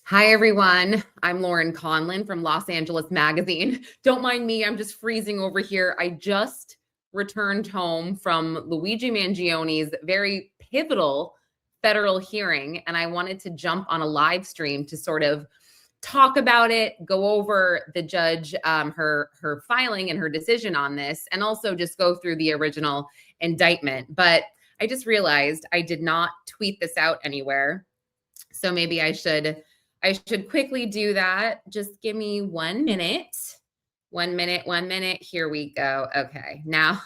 Hi, everyone. I'm Lauren Conlin from Los Angeles Magazine. Don't mind me, I'm just freezing over here. I just returned home from Luigi Mangione's very pivotal federal hearing, and I wanted to jump on a live stream to sort of talk about it, go over the judge, her filing and her decision on this, and also just go through the original indictment. But I just realized I did not tweet this out anywhere, so maybe I should quickly do that. Just give me 1 minute. 1 minute, 1 minute. Here we go. Okay. Now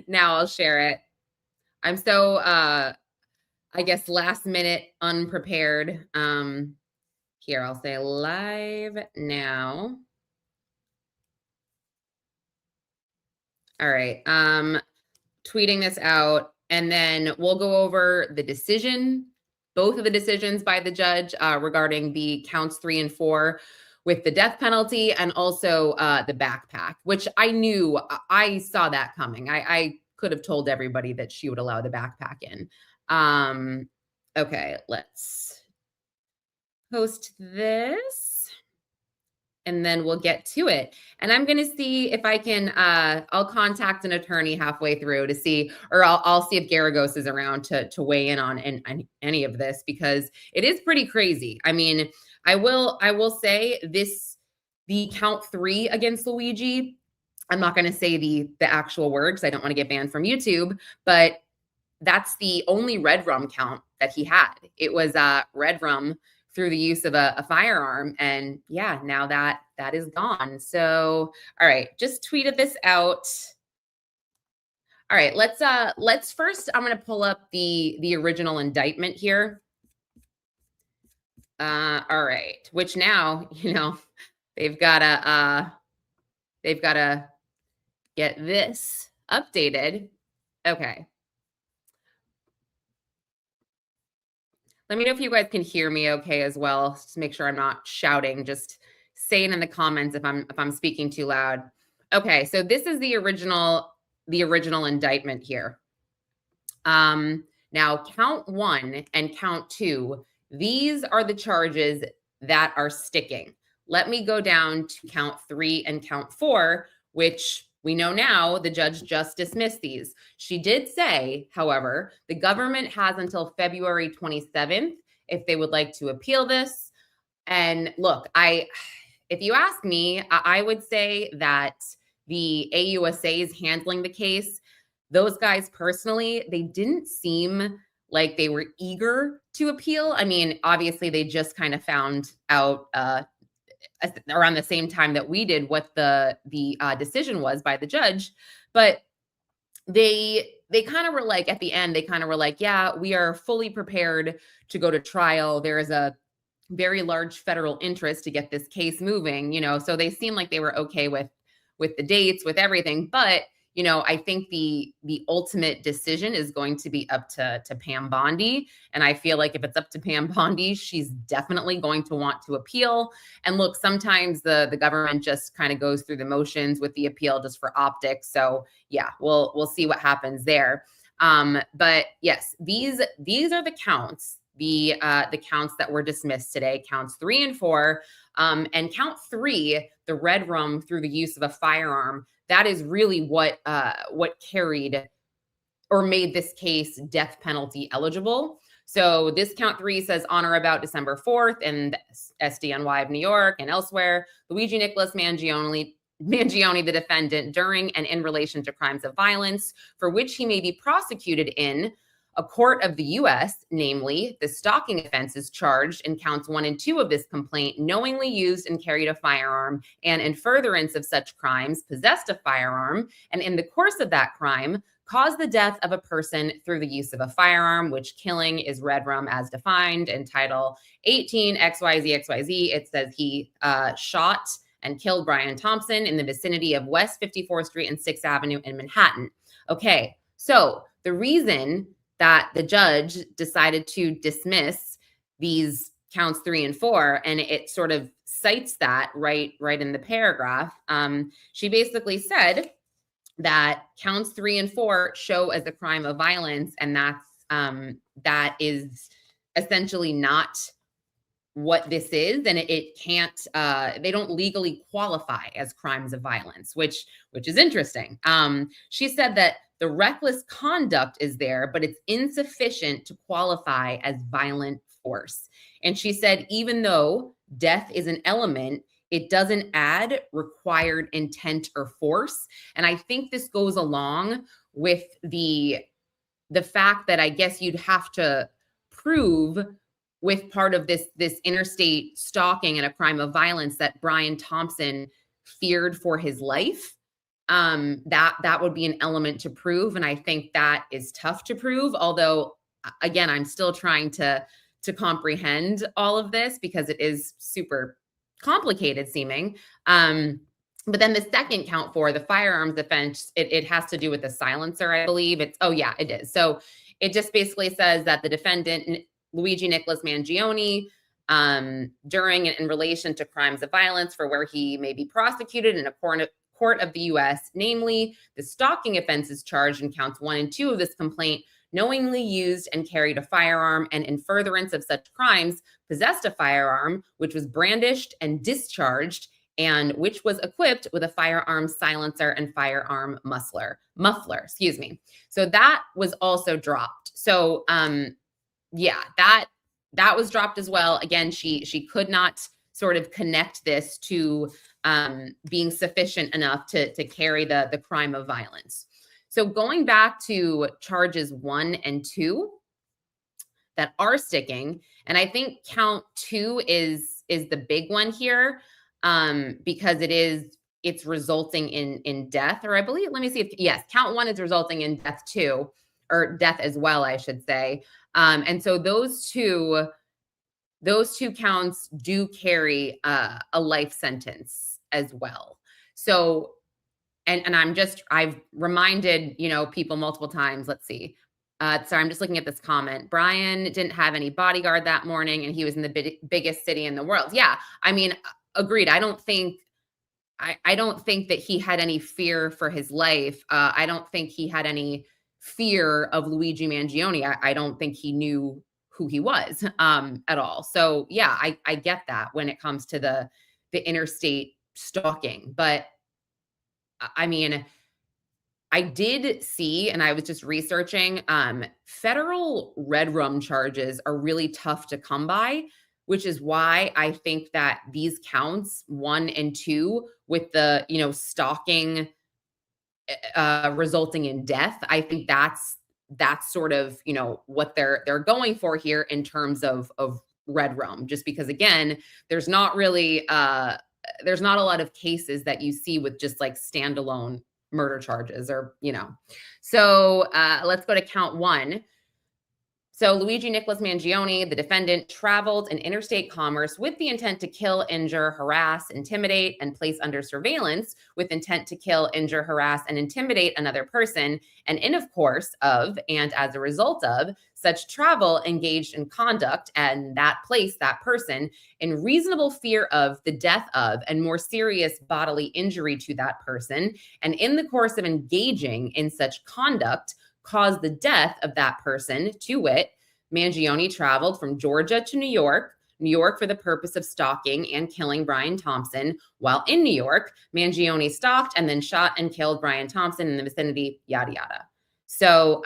now I'll share it. I'm so I guess last minute unprepared. Here I'll say live now. All right. Tweeting this out, and then we'll go over the decision, both of the decisions by the judge regarding the counts 3 and 4 with the death penalty, and also the backpack, which I saw that coming. I could have told everybody that she would allow the backpack in. Okay, let's post this, and then we'll get to it. And I'm going to see if I can, I'll contact an attorney halfway through to see, or I'll see if Garagos is around to weigh in on any of this, because it is pretty crazy. I mean, I will say this, the count 3 against Luigi, I'm not going to say the actual words. I don't want to get banned from YouTube, but that's the only red rum count that he had. It was red rum through the use of a firearm. And yeah, now that is gone. So, all right, just tweeted this out. All right, let's first, I'm going to pull up the original indictment here. All right, which now, they've got to get this updated. Okay. Let me know if you guys can hear me okay as well. Just make sure I'm not shouting. Just say it in the comments if I'm speaking too loud. Okay, so this is the original indictment here. Now count 1 and count 2, these are the charges that are sticking. Let me go down to count 3 and count 4, which we know now the judge just dismissed these. She did say, however, the government has until February 27th if they would like to appeal this. And look, if you ask me, I would say that the AUSA is handling the case. Those guys personally, they didn't seem like they were eager to appeal. I mean, obviously they just kind of found out around the same time that we did what the decision was by the judge, but they kind of were like, at the end, they kind of were like, yeah, we are fully prepared to go to trial. There is a very large federal interest to get this case moving, so they seem like they were okay with the dates, with everything. But I think the ultimate decision is going to be up to Pam Bondi. And I feel like if it's up to Pam Bondi, she's definitely going to want to appeal. And look, sometimes the government just kind of goes through the motions with the appeal just for optics. So yeah, we'll see what happens there. But yes, these are the counts, the counts that were dismissed today, counts 3 and 4. And count 3, the red rum through the use of a firearm, that is really what carried or made this case death penalty eligible. So this count 3 says on or about December 4th in the SDNY of New York and elsewhere, Luigi Nicholas Mangione, the defendant, during and in relation to crimes of violence for which he may be prosecuted in a court of the U.S., namely the stalking offenses charged in counts 1 and 2 of this complaint, knowingly used and carried a firearm, and in furtherance of such crimes, possessed a firearm, and in the course of that crime, caused the death of a person through the use of a firearm, which killing is red rum as defined in Title 18 XYZ. It says he shot and killed Brian Thompson in the vicinity of West 54th Street and 6th Avenue in Manhattan. Okay, so the reason that the judge decided to dismiss these counts 3 and 4, and it sort of cites that right in the paragraph. She basically said that counts 3 and 4 show as a crime of violence, and that is essentially not what this is, and it can't, they don't legally qualify as crimes of violence, which is interesting. She said that the reckless conduct is there, but it's insufficient to qualify as violent force. And she said, even though death is an element, it doesn't add required intent or force. And I think this goes along with the fact that I guess you'd have to prove with part of this interstate stalking and a crime of violence that Brian Thompson feared for his life. That would be an element to prove, and I think that is tough to prove. Although, again, I'm still trying to comprehend all of this because it is super complicated seeming. But then the second count for the firearms offense, it has to do with the silencer, I believe. It is. So it just basically says that the defendant, Luigi Nicholas Mangione, during and in relation to crimes of violence for where he may be prosecuted in a court of the U.S., namely the stalking offenses charged in counts 1 and 2 of this complaint, knowingly used and carried a firearm, and in furtherance of such crimes, possessed a firearm which was brandished and discharged, and which was equipped with a firearm silencer and firearm muffler. So that was also dropped. So that was dropped as well. Again, she could not sort of connect this to being sufficient enough to carry the crime of violence. So going back to charges 1 and 2 that are sticking, and I think count 2 is the big one here, because it's resulting in death, or I believe, let me see if, yes, count 1 is resulting in death too, or death as well, I should say. And so those two counts do carry a life sentence as well. So, and I've reminded, people multiple times. Let's see. Sorry, I'm just looking at this comment. Brian didn't have any bodyguard that morning, and he was in the biggest city in the world. Yeah, I mean, agreed. I don't think that he had any fear for his life. I don't think he had any fear of Luigi Mangione. I don't think he knew who he was at all. So yeah, I get that when it comes to the interstate stalking. But I mean, I did see, and I was just researching, federal red rum charges are really tough to come by, which is why I think that these counts 1 and 2 with the, stalking resulting in death, I think that's sort of, what they're going for here in terms of red rum, just because, again, there's not really, there's not a lot of cases that you see with just like standalone murder charges, or, So let's go to count 1. So Luigi Nicholas Mangione, the defendant, traveled in interstate commerce with the intent to kill, injure, harass, intimidate, and place under surveillance with intent to kill, injure, harass, and intimidate another person, and in of course of, and as a result of, such travel engaged in conduct and that place, that person, in reasonable fear of the death of and more serious bodily injury to that person, and in the course of engaging in such conduct, caused the death of that person, to wit, Mangione traveled from Georgia to New York for the purpose of stalking and killing Brian Thompson. While in New York, Mangione stalked and then shot and killed Brian Thompson in the vicinity, yada, yada. So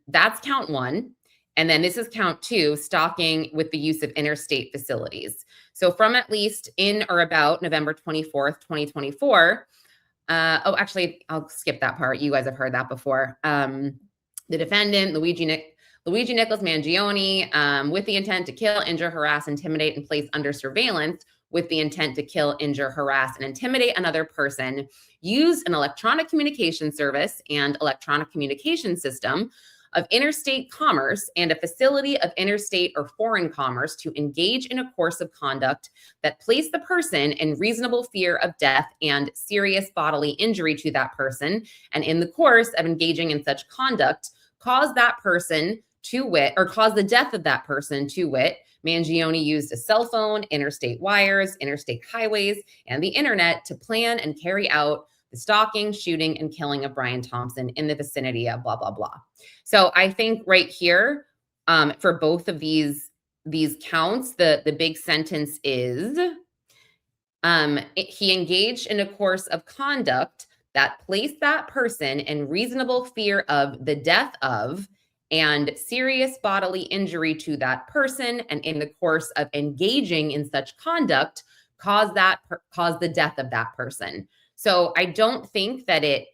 that's count 1. And then this is count 2, stalking with the use of interstate facilities. So from at least in or about November 24th, 2024, actually, I'll skip that part. You guys have heard that before. The defendant, Luigi Nicholas Mangione, with the intent to kill, injure, harass, intimidate, and place under surveillance with the intent to kill, injure, harass, and intimidate another person, used an electronic communication service and electronic communication system of interstate commerce and a facility of interstate or foreign commerce to engage in a course of conduct that placed the person in reasonable fear of death and serious bodily injury to that person, and in the course of engaging in such conduct, caused that person to wit, or caused the death of that person, to wit, Mangione used a cell phone, interstate wires, interstate highways, and the internet to plan and carry out the stalking, shooting, and killing of Brian Thompson in the vicinity of blah, blah, blah. So I think right here, for both of these these counts, the big sentence is, he engaged in a course of conduct that placed that person in reasonable fear of the death of and serious bodily injury to that person, and in the course of engaging in such conduct caused the death of that person. So I don't think that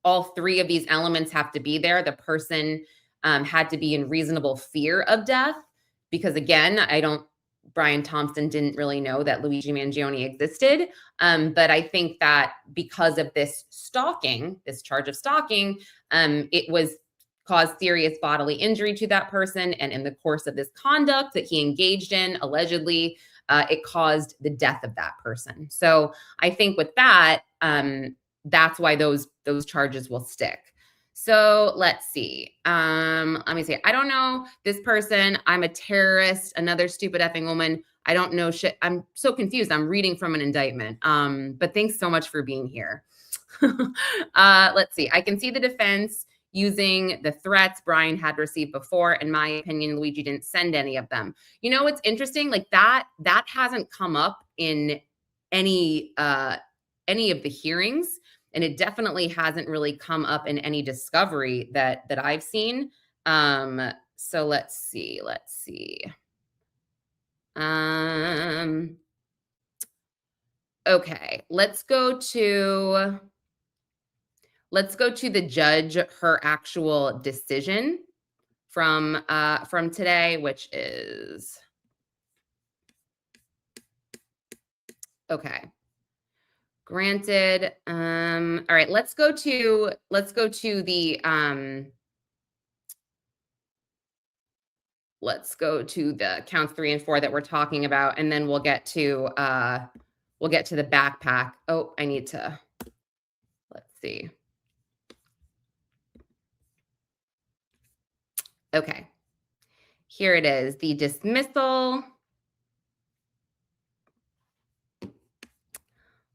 all three of these elements have to be there. The person had to be in reasonable fear of death, because again, Brian Thompson didn't really know that Luigi Mangione existed. But I think that because of this charge of stalking, it was caused serious bodily injury to that person. And in the course of this conduct that he engaged in, allegedly, it caused the death of that person. So I think with that, that's why those charges will stick. So let's see. Let me see. I don't know this person. I'm a terrorist. Another stupid effing woman. I don't know shit. I'm so confused. I'm reading from an indictment. But thanks so much for being here. Let's see. I can see the defense using the threats Brian had received before. In my opinion, Luigi didn't send any of them. You know, it's interesting. Like that hasn't come up in any of the hearings. And it definitely hasn't really come up in any discovery that I've seen. So let's see. Okay, let's go to the judge, her actual decision from today, which is okay. Granted. All right, let's go to the counts 3 and 4 that we're talking about, and then we'll get to the backpack. Oh, let's see. Okay. Here it is, the dismissal.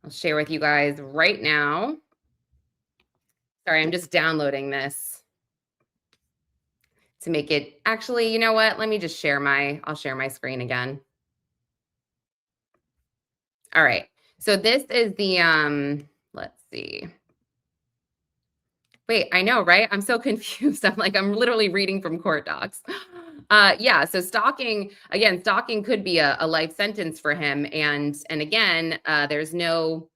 I'll share with you guys right now. Sorry, I'm just downloading this to make it, actually, you know what? Let me just I'll share my screen again. All right. So this is the, let's see. Wait, I know, right? I'm so confused. I'm literally reading from court docs. Yeah, so stalking could be a life sentence for him. And again, there's no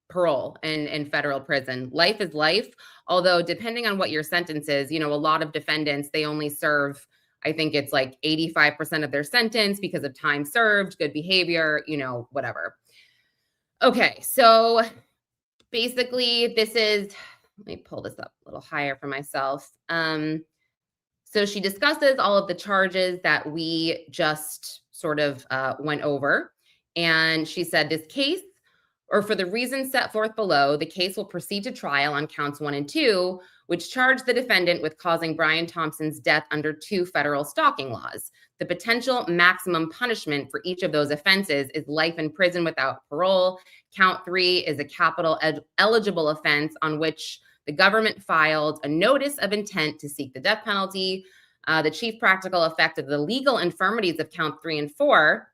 parole in federal prison. Life is life. Although depending on what your sentence is, a lot of defendants, they only serve, I think it's like 85% of their sentence because of time served, good behavior, whatever. Okay, so basically this is, let me pull this up a little higher for myself. So she discusses all of the charges that we just sort of went over. And she said, this case, or for the reasons set forth below, the case will proceed to trial on counts 1 and 2, which charge the defendant with causing Brian Thompson's death under 2 federal stalking laws. The potential maximum punishment for each of those offenses is life in prison without parole. Count 3 is a capital eligible offense on which the government filed a notice of intent to seek the death penalty. The chief practical effect of the legal infirmities of count 3 and 4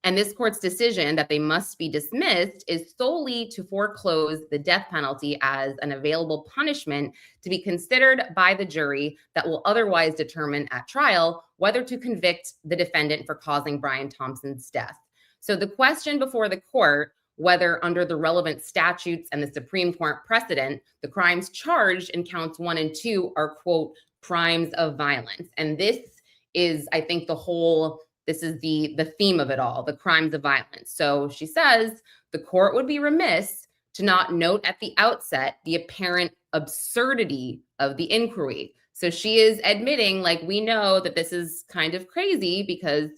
and this court's decision that they must be dismissed is solely to foreclose the death penalty as an available punishment to be considered by the jury that will otherwise determine at trial whether to convict the defendant for causing Brian Thompson's death. So the question before the court, whether under the relevant statutes and the Supreme Court precedent, the crimes charged in counts 1 and 2 are, quote, crimes of violence. And this is, I think, this is the theme of it all, the crimes of violence. So she says the court would be remiss to not note at the outset the apparent absurdity of the inquiry. So she is admitting, like, we know that this is kind of crazy because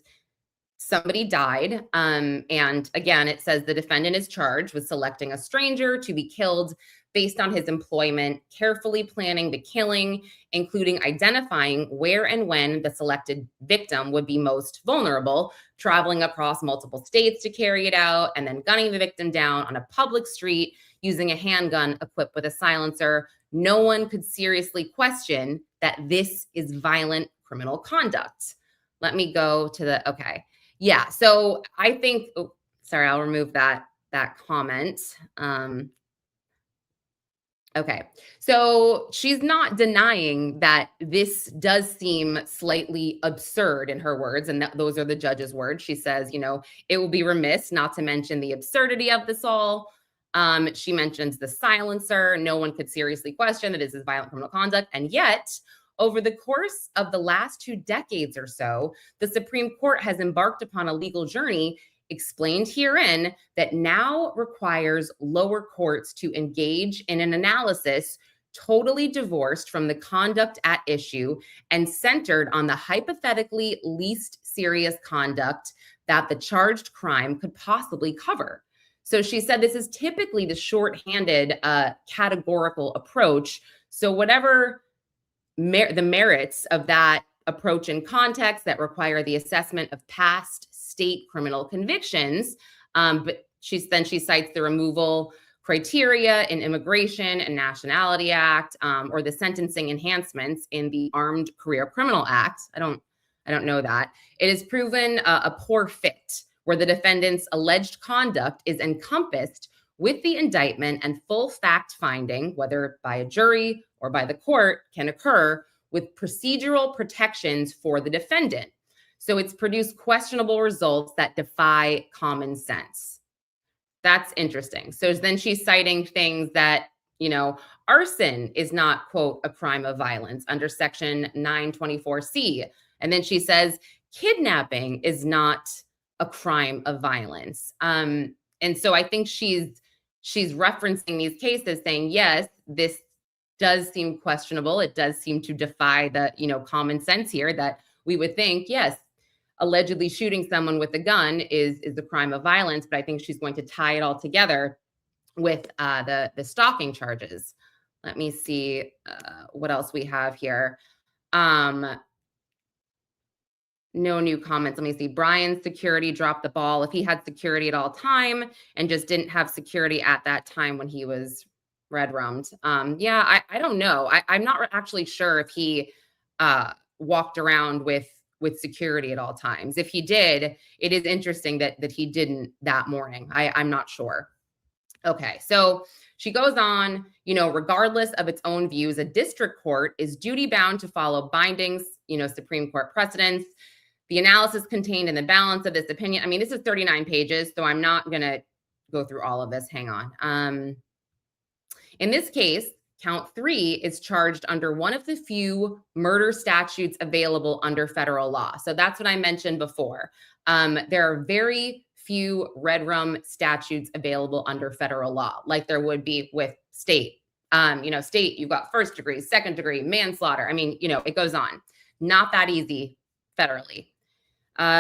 somebody died. And again, it says the defendant is charged with selecting a stranger to be killed based on his employment, carefully planning the killing, including identifying where and when the selected victim would be most vulnerable, traveling across multiple states to carry it out, and then gunning the victim down on a public street using a handgun equipped with a silencer, no one could seriously question that this is violent criminal conduct. Let me go to the, okay. Yeah, so I think, oh, sorry, I'll remove that comment. Okay, so she's not denying that this does seem slightly absurd in her words, and those are the judge's words. She says, it will be remiss not to mention the absurdity of this all. She mentions the silencer. No one could seriously question that this is violent criminal conduct. And yet, over the course of the last 2 decades or so, the Supreme Court has embarked upon a legal journey explained herein that now requires lower courts to engage in an analysis totally divorced from the conduct at issue and centered on the hypothetically least serious conduct that the charged crime could possibly cover. So she said this is typically the shorthanded categorical approach. So whatever the merits of that approach in context that require the assessment of past state criminal convictions, but she cites the removal criteria in Immigration and Nationality Act, or the sentencing enhancements in the Armed Career Criminal Act. I don't know that. It is proven a poor fit where the defendant's alleged conduct is encompassed with the indictment and full fact finding, whether by a jury or by the court, can occur with procedural protections for the defendant. So it's produced questionable results that defy common sense. That's interesting. So then she's citing things that, arson is not, quote, a crime of violence under Section 924C. And then she says kidnapping is not a crime of violence. And so I think she's referencing these cases saying, yes, this does seem questionable. It does seem to defy the, common sense here that we would think, yes, allegedly shooting someone with a gun is a crime of violence. But I think she's going to tie it all together with the stalking charges. Let me see what else we have here. No new comments. Let me see. Brian's security dropped the ball. If he had security at all time and just didn't have security at that time when he was red rummed. Yeah, I don't know. I'm not actually sure if he walked around with security at all times. If he did, it is interesting that he didn't that morning. I'm not sure. Okay, so she goes on, regardless of its own views, a district court is duty bound to follow bindings, Supreme Court precedents. The analysis contained in the balance of this opinion, this is 39 pages, so I'm not going to go through all of this. Hang on. In this case, count 3 is charged under one of the few murder statutes available under federal law. So that's what I mentioned before. There are very few red rum statutes available under federal law, like there would be with state. State, you've got first degree, second degree, manslaughter. It goes on. Not that easy federally.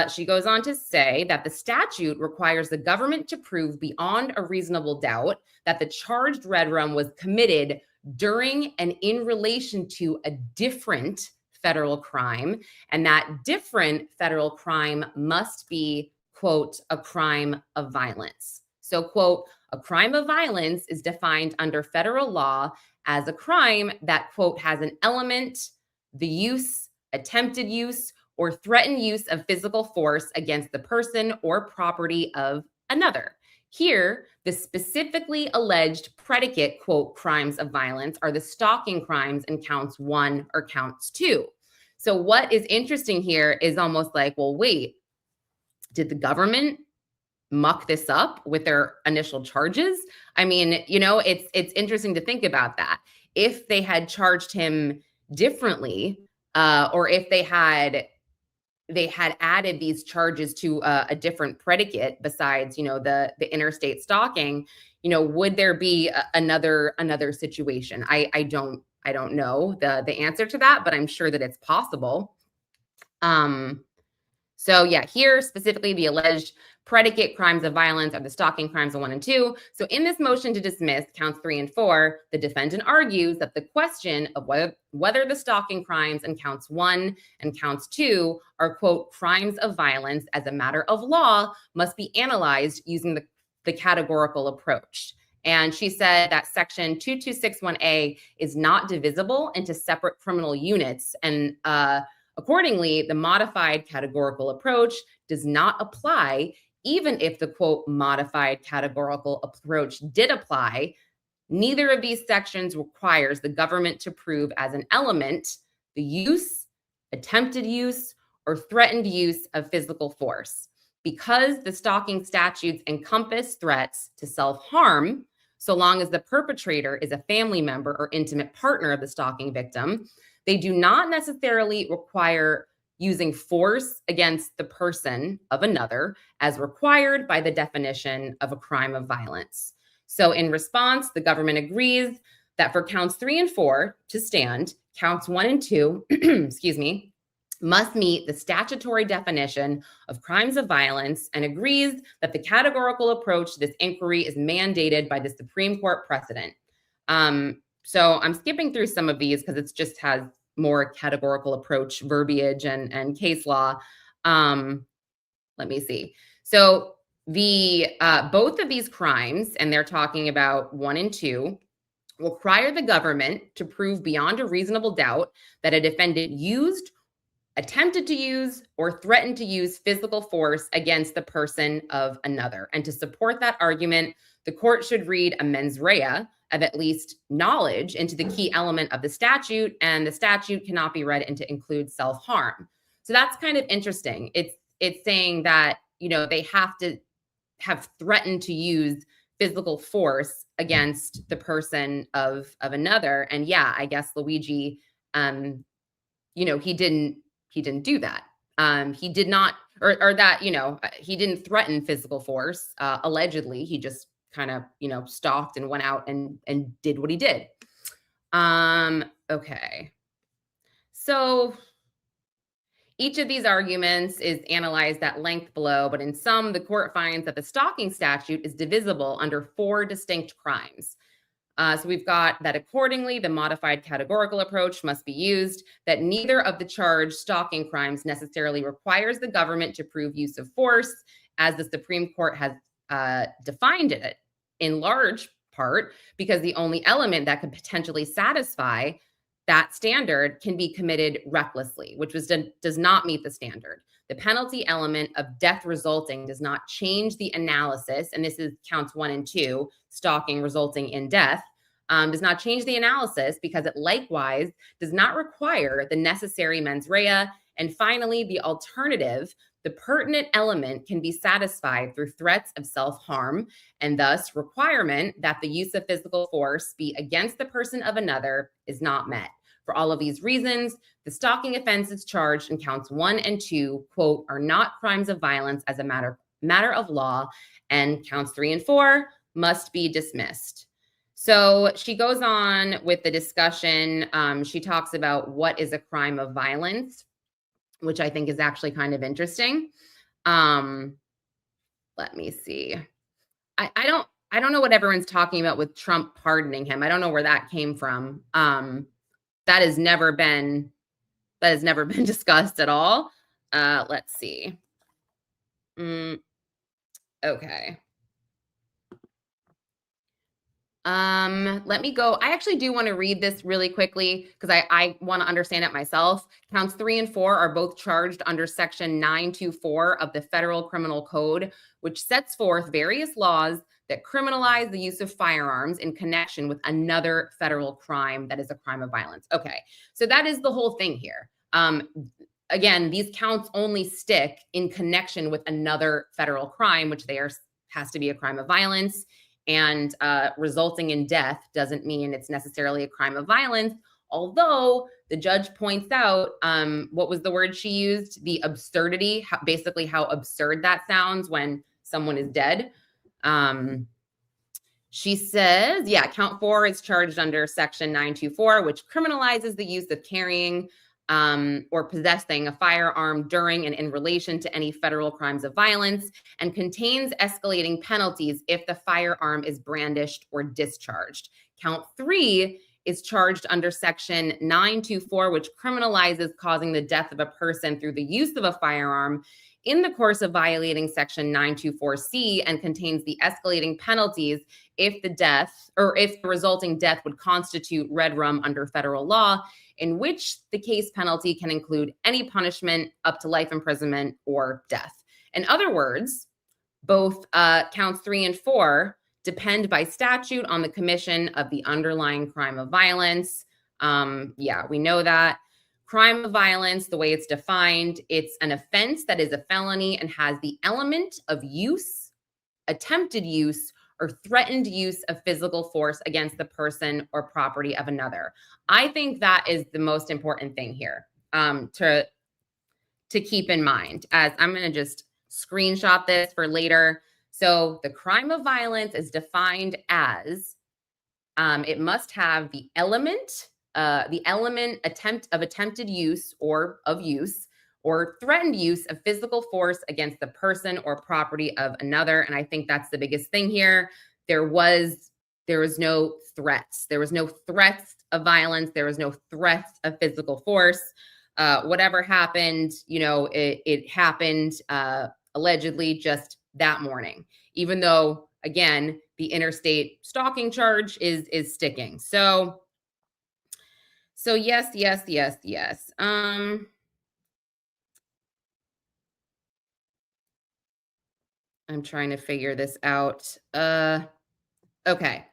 She goes on to say that the statute requires the government to prove beyond a reasonable doubt that the charged red rum was committed during and in relation to a different federal crime, and that different federal crime must be, quote, a crime of violence. So, quote, a crime of violence is defined under federal law as a crime that, quote, has an element, the use, attempted use, or threatened use of physical force against the person or property of another. Here, the specifically alleged predicate, quote, crimes of violence are the stalking crimes in counts 1 or counts 2. So what is interesting here is almost like, well, wait, did the government muck this up with their initial charges? It's interesting to think about that. If they had charged him differently, or if they had added these charges to a different predicate besides, the interstate stalking, would there be another situation? I don't know the answer to that, but I'm sure that it's possible. So yeah, here specifically the alleged predicate crimes of violence are the stalking crimes of 1 and 2. So in this motion to dismiss counts 3 and 4, the defendant argues that the question of whether the stalking crimes in counts 1 and counts 2 are, quote, crimes of violence as a matter of law must be analyzed using the categorical approach. And she said that section 2261A is not divisible into separate criminal units. And accordingly, the modified categorical approach does not apply, even if the quote modified categorical approach did apply. Neither of these sections requires the government to prove as an element the use, attempted use, or threatened use of physical force. Because the stalking statutes encompass threats to self-harm, so long as the perpetrator is a family member or intimate partner of the stalking victim, they do not necessarily require using force against the person of another as required by the definition of a crime of violence. So in response, the government agrees that for counts 3 and 4 to stand, counts 1 and 2, excuse me, must meet the statutory definition of crimes of violence and agrees that the categorical approach to this inquiry is mandated by the Supreme Court precedent. So I'm skipping through some of these because it just has more categorical approach verbiage and case law. Let me see. So the both of these crimes, and they're talking about 1 and 2, require the government to prove beyond a reasonable doubt that a defendant used, attempted to use, or threatened to use physical force against the person of another. And to support that argument, the court should read a mens rea of at least knowledge into the key element of the statute, and the statute cannot be read into include self-harm. So that's kind of interesting. It's saying that, you know, they have to have threatened to use physical force against the person of another. And yeah, I guess Luigi, you know, he didn't do that. He did not, or that, you know, he didn't threaten physical force. Allegedly, he just kind of, you know, stalked and went out and did what he did. Okay. So each of these arguments is analyzed at length below, but in some, the court finds that the stalking statute is divisible under 4 distinct crimes. So we've got that accordingly, the modified categorical approach must be used, that neither of the charged stalking crimes necessarily requires the government to prove use of force, as the Supreme Court has defined it in large part, because the only element that could potentially satisfy that standard can be committed recklessly, which does not meet the standard. The penalty element of death resulting does not change the analysis, and this is counts 1 and 2, stalking resulting in death, does not change the analysis because it likewise does not require the necessary mens rea. And finally, the alternative, the pertinent element can be satisfied through threats of self-harm, and thus requirement that the use of physical force be against the person of another is not met. For all of these reasons, the stalking offenses charged in counts 1 and 2, quote, are not crimes of violence as a matter of law, and counts 3 and 4 must be dismissed. So she goes on with the discussion. She talks about what is a crime of violence, which I think is actually kind of interesting. Let me see. I don't know what everyone's talking about with Trump pardoning him. I don't know where that came from. That has never been discussed at all. Let's see. Okay. Let me go. I actually do want to read this really quickly because I want to understand it myself. Counts 3 and 4 are both charged under section 924 of the Federal Criminal Code, which sets forth various laws that criminalize the use of firearms in connection with another federal crime that is a crime of violence. Okay, so that is the whole thing here. Again, these counts only stick in connection with another federal crime, which has to be a crime of violence. And resulting in death doesn't mean it's necessarily a crime of violence, although the judge points out, what was the word she used? The absurdity, basically how absurd that sounds when someone is dead. She says, yeah, count 4 is charged under section 924, which criminalizes the use of carrying or possessing a firearm during and in relation to any federal crimes of violence, and contains escalating penalties if the firearm is brandished or discharged. Count 3 is charged under section 924, which criminalizes causing the death of a person through the use of a firearm in the course of violating section 924C, and contains the escalating penalties if the death or if the resulting death would constitute red rum under federal law, in which the case penalty can include any punishment up to life imprisonment or death. In other words, both counts 3 and 4 depend by statute on the commission of the underlying crime of violence. Yeah, we know that. Crime of violence, the way it's defined, it's an offense that is a felony and has the element of use, attempted use, or threatened use of physical force against the person or property of another. I think that is the most important thing here to keep in mind, as I'm going to just screenshot this for later. So the crime of violence is defined as it must have the element attempted use or of use or threatened use of physical force against the person or property of another. And I think that's the biggest thing here. There was no threats. There was no threats of violence. There was no threats of physical force. Whatever happened, it happened allegedly just that morning, even though, again, the interstate stalking charge is sticking. So yes. I'm trying to figure this out. Okay.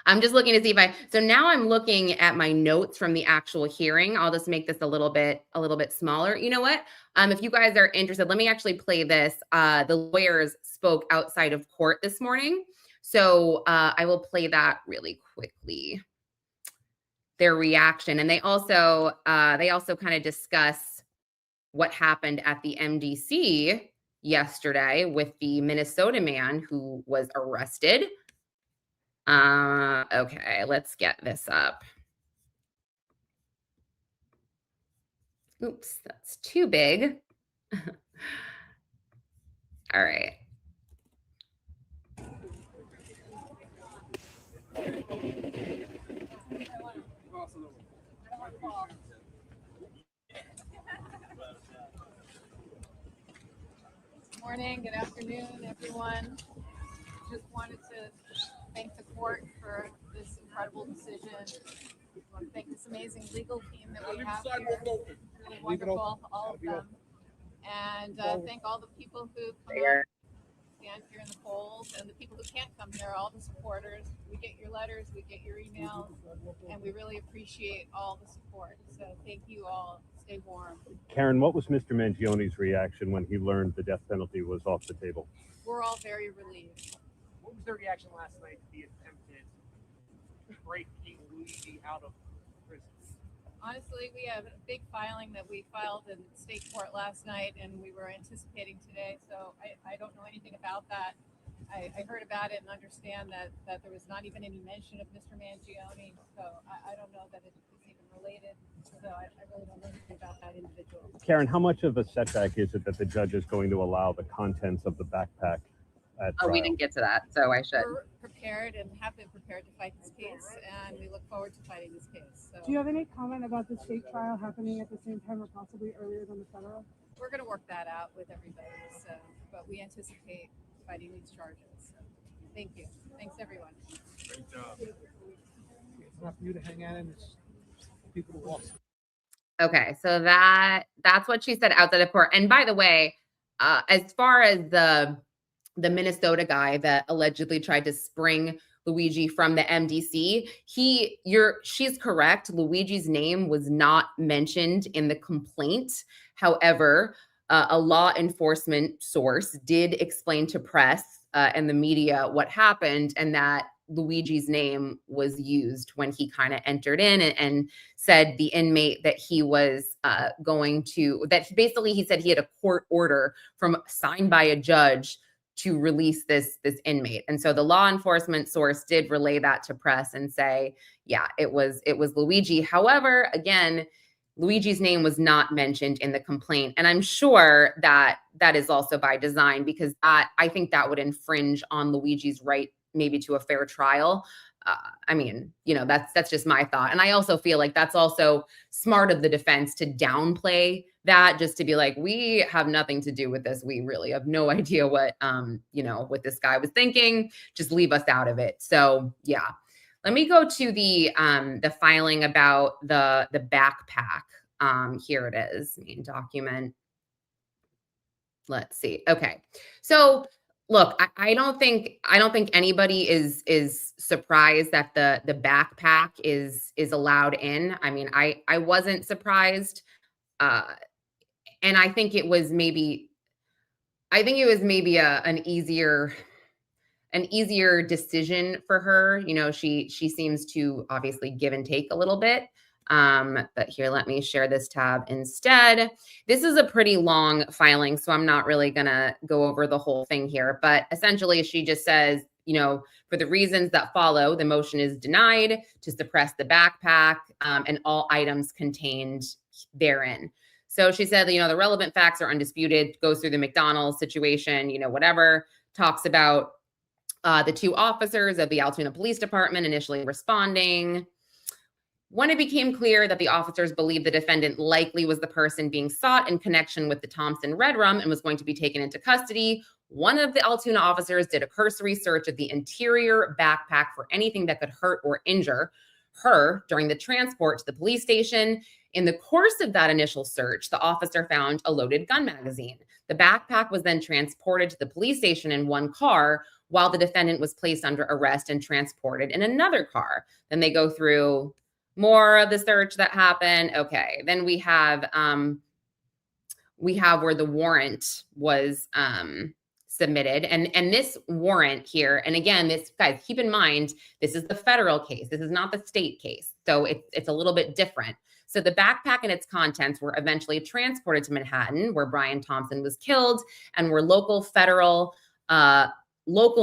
I'm just looking to see so now I'm looking at my notes from the actual hearing. I'll just make this a little bit smaller. You know what? If you guys are interested, let me actually play this. The lawyers spoke outside of court this morning. So I will play that really quickly. Their reaction. And they also kind of discuss what happened at the MDC yesterday with the Minnesota man who was arrested. Okay, let's get this up. Oops, that's too big. All right. Good morning, good afternoon, everyone. Just wanted to thank the court for this incredible decision. I want to thank this amazing legal team that we have here. Really wonderful, all of them. And thank all the people who come out, stand here in the polls, and the people who can't come here, all the supporters. We get your letters, we get your emails, and we really appreciate all the support. So thank you all. Stay warm. Karen, what was Mr. Mangione's reaction when he learned the death penalty was off the table? We're all very relieved. What was their reaction last night to the attempted breaking Luigi out of prison? Honestly, we have a big filing that we filed in state court last night, and we were anticipating today. So I don't know anything about that. I heard about it and understand that there was not even any mention of Mr. Mangione. So I don't know that it's even related. So I really don't know anything about that individual. Karen, how much of a setback is it that the judge is going to allow the contents of the backpack at trial? Oh, we didn't get to that, so I should. We're prepared and have been prepared to fight this case, and we look forward to fighting this case. So do you have any comment about the state trial happening at the same time or possibly earlier than the federal? We're going to work that out with everybody. So, but we anticipate fighting these charges. So, thank you. Thanks, everyone. Great job. It's not for you to hang out and it's people to walk. Okay, so that's what she said outside of court. And by the way, as far as the Minnesota guy that allegedly tried to spring Luigi from the MDC, she's correct. Luigi's name was not mentioned in the complaint. However, a law enforcement source did explain to press and the media what happened, and that Luigi's name was used when he kind of entered in and said the inmate that he was he said he had a court order signed by a judge to release this inmate. And so the law enforcement source did relay that to press and say, yeah, it was Luigi. However, again, Luigi's name was not mentioned in the complaint. And I'm sure that is also by design, because I think that would infringe on Luigi's right maybe to a fair trial. I mean, that's just my thought. And I also feel like that's also smart of the defense to downplay that, just to be like, we have nothing to do with this. We really have no idea what, what this guy was thinking. Just leave us out of it. So yeah, let me go to the filing about the backpack. Here it is. Document. Let's see. Okay. So look, I don't think anybody is surprised that the backpack is allowed in. I mean, I wasn't surprised. And I think it was maybe an easier decision for her. She seems to obviously give and take a little bit. But here, let me share this tab instead. This is a pretty long filing, so I'm not really gonna go over the whole thing here. But essentially, she just says, for the reasons that follow, the motion is denied to suppress the backpack and all items contained therein. So she said, the relevant facts are undisputed, goes through the McDonald's situation, whatever, talks about the two officers of the Altoona Police Department initially responding. When it became clear that the officers believed the defendant likely was the person being sought in connection with the Thompson Red Rum and was going to be taken into custody, one of the Altoona officers did a cursory search of the interior backpack for anything that could hurt or injure her during the transport to the police station. In the course of that initial search, the officer found a loaded gun magazine. The backpack was then transported to the police station in one car, while the defendant was placed under arrest and transported in another car. Then they go through more of the search that happened. Okay, then we have where the warrant was submitted, and this warrant here, and again, this, guys, keep in mind, this is the federal case. This is not the state case, so it's a little bit different. So the backpack and its contents were eventually transported to Manhattan, where Brian Thompson was killed, and where local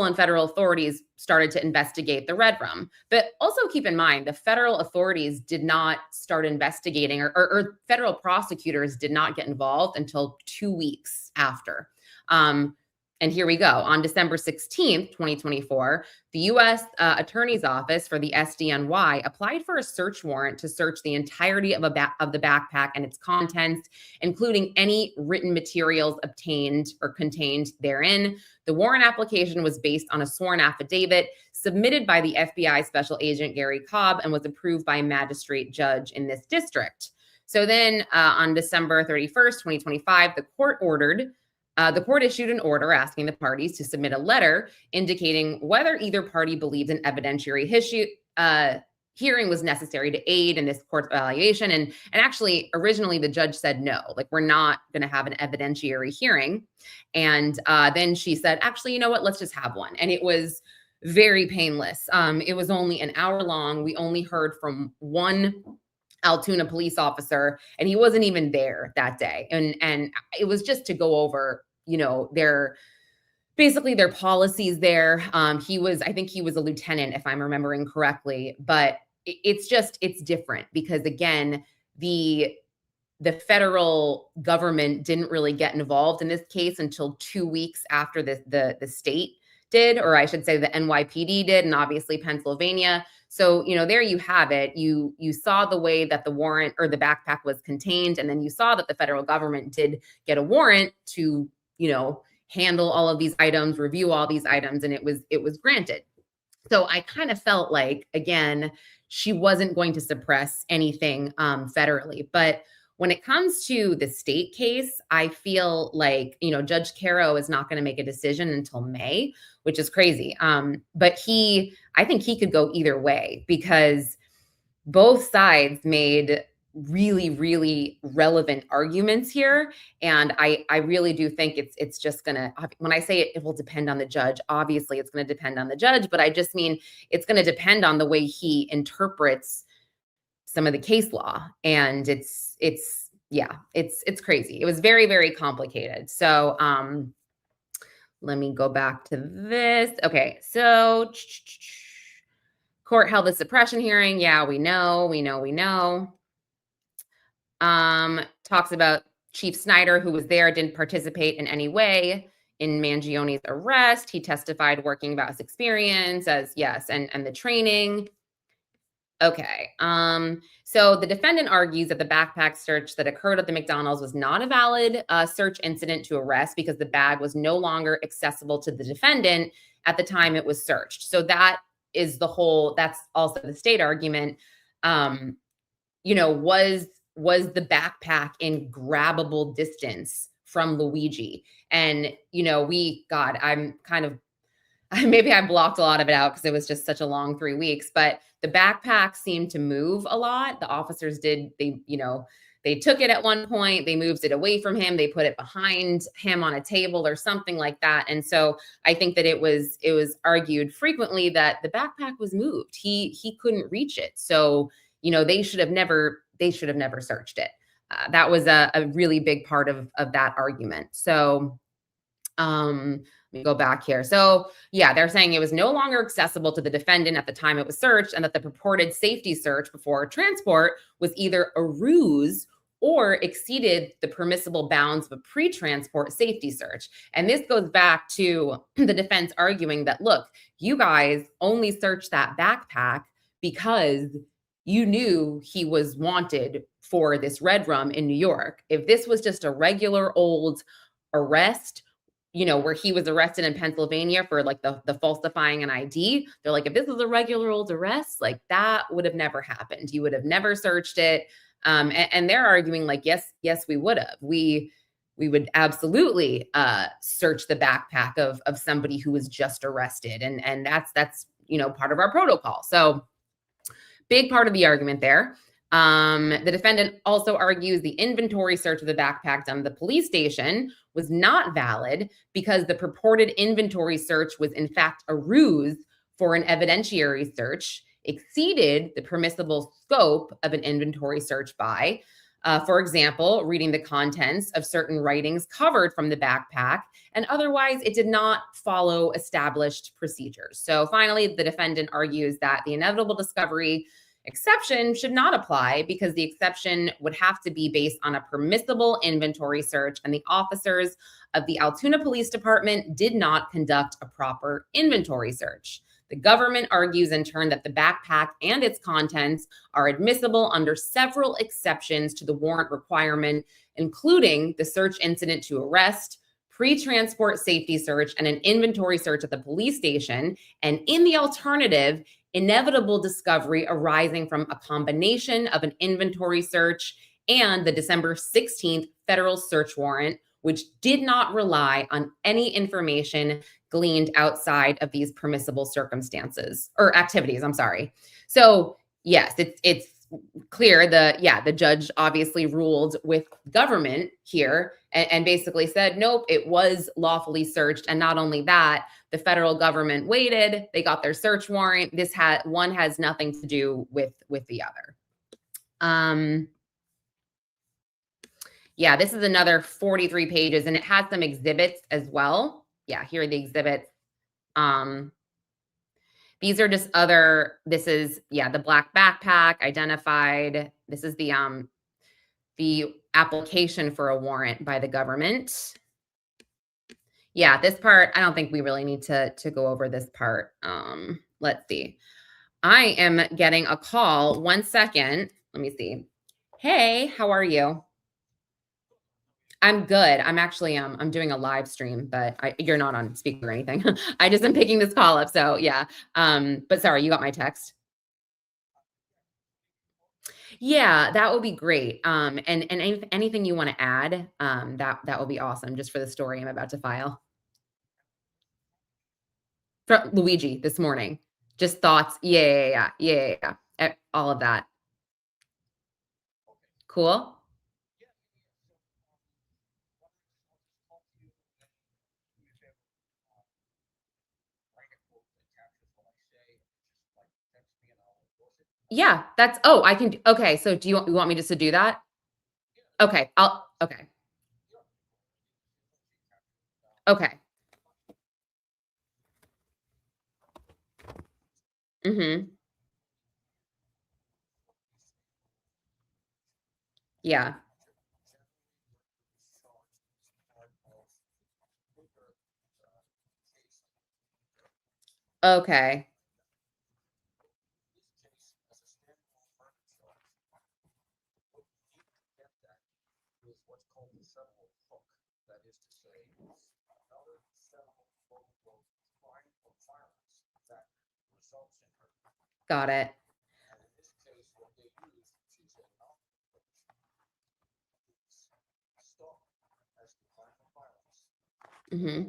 and federal authorities started to investigate the Red Rum. But also keep in mind, the federal authorities did not start investigating, or federal prosecutors did not get involved until 2 weeks after. And here we go. On December 16th, 2024, the U.S. Attorney's Office for the SDNY applied for a search warrant to search the entirety of the backpack and its contents, including any written materials obtained or contained therein. The warrant application was based on a sworn affidavit submitted by the FBI Special Agent Gary Cobb and was approved by a magistrate judge in this district. So then on December 31st, 2025, the court issued an order asking the parties to submit a letter indicating whether either party believed an evidentiary hearing was necessary to aid in this court's evaluation. And actually, originally, the judge said no, like, we're not going to have an evidentiary hearing. And then she said, actually, you know what, let's just have one. And it was very painless. It was only an hour long. We only heard from one Altoona police officer, and he wasn't even there that day. And it was just to go over, their policies there. I think he was a lieutenant, if I'm remembering correctly, but it's different because, again, the federal government didn't really get involved in this case until 2 weeks after the state did, or I should say the NYPD did, and obviously Pennsylvania. So, there you have it. You saw the way that the warrant or the backpack was contained, and then you saw that the federal government did get a warrant to, handle all of these items, review all these items, and it was granted. So I kind of felt like, again, she wasn't going to suppress anything federally. But when it comes to the state case, I feel like, Judge Caro is not going to make a decision until May, which is crazy. But I think he could go either way because both sides made really, really relevant arguments here. And I really do think it's just going to, when I say it will depend on the judge, obviously it's going to depend on the judge, but I just mean it's going to depend on the way he interprets some of the case law. And it's crazy. It was very, very complicated. So let me go back to this. Okay, so court held the suppression hearing. Yeah, we know. Talks about Chief Snyder, who was there, didn't participate in any way in Mangione's arrest. He testified working about his experience as and the training. Okay. So the defendant argues that the backpack search that occurred at the McDonald's was not a valid search incident to arrest because the bag was no longer accessible to the defendant at the time it was searched. So that is that's also the state argument. Was the backpack in grabbable distance from Luigi? And, maybe I blocked a lot of it out because it was just such a long 3 weeks, but the backpack seemed to move a lot. The officers they took it at one point, they moved it away from him, they put it behind him on a table or something like that. And so I think that it was argued frequently that the backpack was moved. He couldn't reach it. So, they should have never searched it. That was a really big part of that argument. So, let me go back here. So yeah, they're saying it was no longer accessible to the defendant at the time it was searched, and that the purported safety search before transport was either a ruse or exceeded the permissible bounds of a pre-transport safety search. And this goes back to the defense arguing that, look, you guys only searched that backpack because you knew he was wanted for this red rum in New York. If this was just a regular old arrest, where he was arrested in Pennsylvania for like the falsifying an ID, they're like, if this was a regular old arrest, like that would have never happened. You would have never searched it. And they're arguing like, yes, we would have. We would absolutely search the backpack of somebody who was just arrested. And that's part of our protocol. So big part of the argument there. The defendant also argues the inventory search of the backpack done at the police station was not valid because the purported inventory search was in fact a ruse for an evidentiary search, exceeded the permissible scope of an inventory search by, for example, reading the contents of certain writings covered from the backpack, and otherwise it did not follow established procedures. So finally, the defendant argues that the inevitable discovery exception should not apply because the exception would have to be based on a permissible inventory search, and the officers of the Altoona Police Department did not conduct a proper inventory search. The government argues in turn that the backpack and its contents are admissible under several exceptions to the warrant requirement, including the search incident to arrest, pre-transport safety search, and an inventory search at the police station, and in the alternative, inevitable discovery arising from a combination of an inventory search and the December 16th federal search warrant, which did not rely on any information gleaned outside of these permissible circumstances or activities. I'm sorry. So yes, it's clear. The judge obviously ruled with government here and basically said, nope, it was lawfully searched. And not only that, the federal government waited, they got their search warrant. One has nothing to do with the other. Yeah, this is another 43 pages and it has some exhibits as well. Yeah, here are the exhibits. These are just this is, the black backpack identified. This is the application for a warrant by the government. Yeah, this part, I don't think we really need to go over this part. Let's see. I am getting a call. 1 second. Let me see. Hey, how are you? I'm good. I'm actually, I'm doing a live stream, but you're not on speaker or anything. I just am picking this call up. So yeah. But sorry, you got my text. Yeah, that would be great. And anything you want to add, that would be awesome just for the story I'm about to file. From Luigi this morning. Just thoughts. Yeah. All of that. Cool. Yeah, I can. Okay. So do you want me just to do that? Okay. Okay. Okay. Mm-hmm. Yeah. Okay. Got it. Hmm.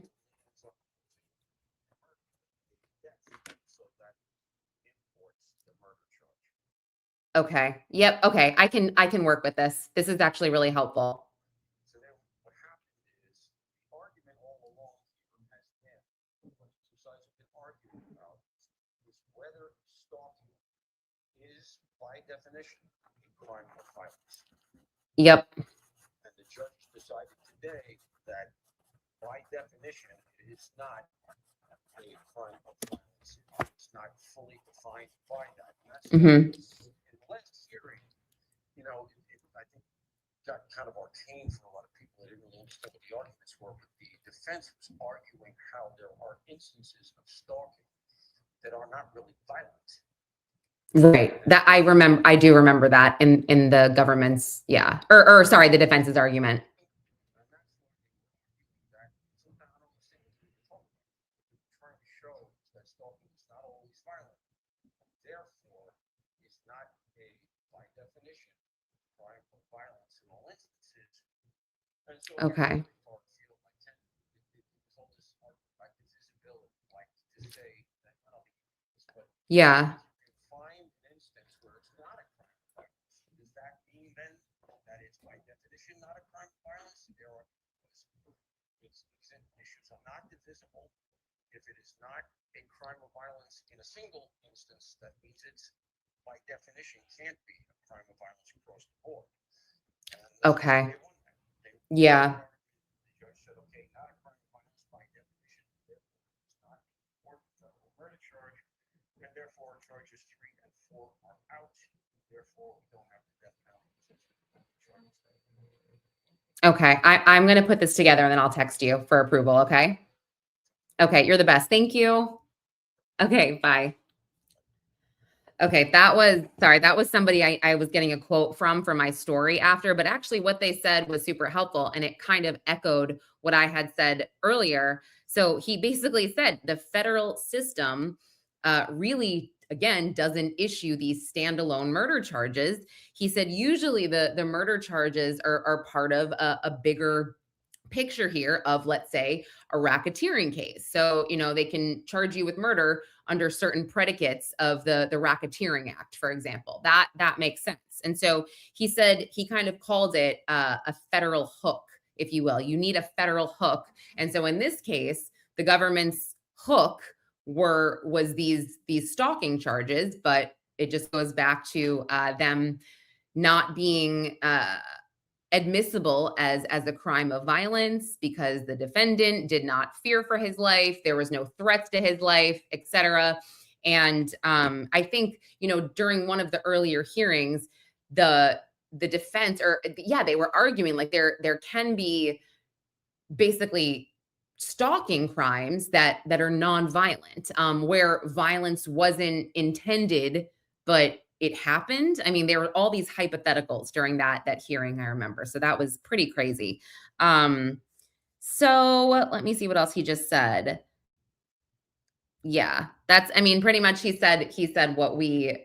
Okay. Yep. Okay. I can work with this. This is actually really helpful. So then what happened is the argument all along here has been, what the two sides have been arguing about is whether stalking is by definition a crime of violence. Yep. And the judge decided today that by definition it is not a crime of violence. It's not fully defined by that. And that's Mhm. in the last hearing, you know, I think got kind of arcane for a lot of people. They didn't really understand what the arguments were, but the defense was arguing how there are instances of stalking that are not really violent. Right. That I remember. I do remember that in the government's, yeah, or sorry, the defense's argument. And that's that sometimes I don't understand what you're talking about. You're trying to show that stalking is not always violent. Therefore, it's not a, by definition, crime of violence in all instances. And so Okay. like divisibility, like to say that not only this, but Yeah. find an instance where it's not a crime of violence. Does that mean then that it's by definition not a crime of violence? There are its issues are not divisible. If it is not a crime of violence in a single instance, that means it's by definition can't be a crime of violence across the board. And Okay. they won that. Yeah. The judge said, okay, not a crime of violence by definition. Therefore, it's not a federal murder charge, and therefore charges 3 and 4 are out. Therefore, we don't have the death penalty charges. Okay. I'm going to put this together and then I'll text you for approval. Okay. Okay. You're the best. Thank you. Okay. Bye. Okay. That was somebody I was getting a quote from for my story after, but actually what they said was super helpful. And it kind of echoed what I had said earlier. So he basically said the federal system really, again, doesn't issue these standalone murder charges. He said usually the murder charges are part of a bigger picture here of, let's say, a racketeering case. So, they can charge you with murder under certain predicates of the Racketeering Act, for example. That makes sense. And so he said he kind of called it a federal hook, if you will. You need a federal hook. And so in this case, the government's hook was these stalking charges, but it just goes back to them not being admissible as a crime of violence because the defendant did not fear for his life. There was no threats to his life, etc. And I think, during one of the earlier hearings, the defense, they were arguing like there can be basically stalking crimes that are nonviolent, where violence wasn't intended, but it happened. I mean, there were all these hypotheticals during that hearing, I remember. So that was pretty crazy. So let me see what else he just said. Yeah, pretty much he said what we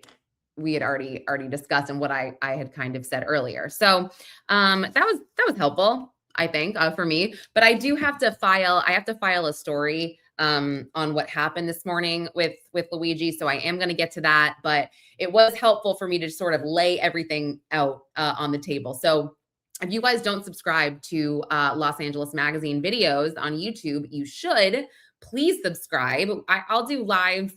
had already discussed and what I had kind of said earlier. So that was helpful, I think, for me. But I have to file a story on what happened this morning with Luigi. So I am going to get to that, but it was helpful for me to sort of lay everything out on the table. So if you guys don't subscribe to Los Angeles Magazine videos on YouTube, you should. Please subscribe. I'll do live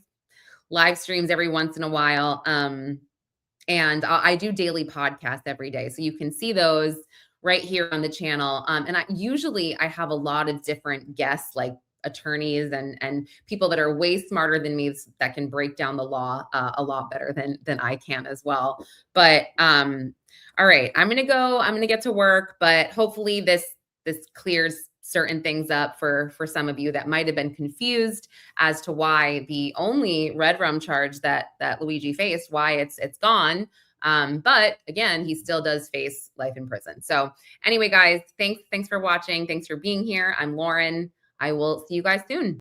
streams every once in a while. And I do daily podcasts every day. So you can see those right here on the channel. And I have a lot of different guests, like attorneys and people that are way smarter than me that can break down the law a lot better than I can as well. But all right, I'm going to get to work, but hopefully this clears certain things up for some of you that might have been confused as to why the only red rum charge that Luigi faced, why it's gone. But again, he still does face life in prison. So anyway, guys, thanks for watching. Thanks for being here. I'm Lauren. I will see you guys soon.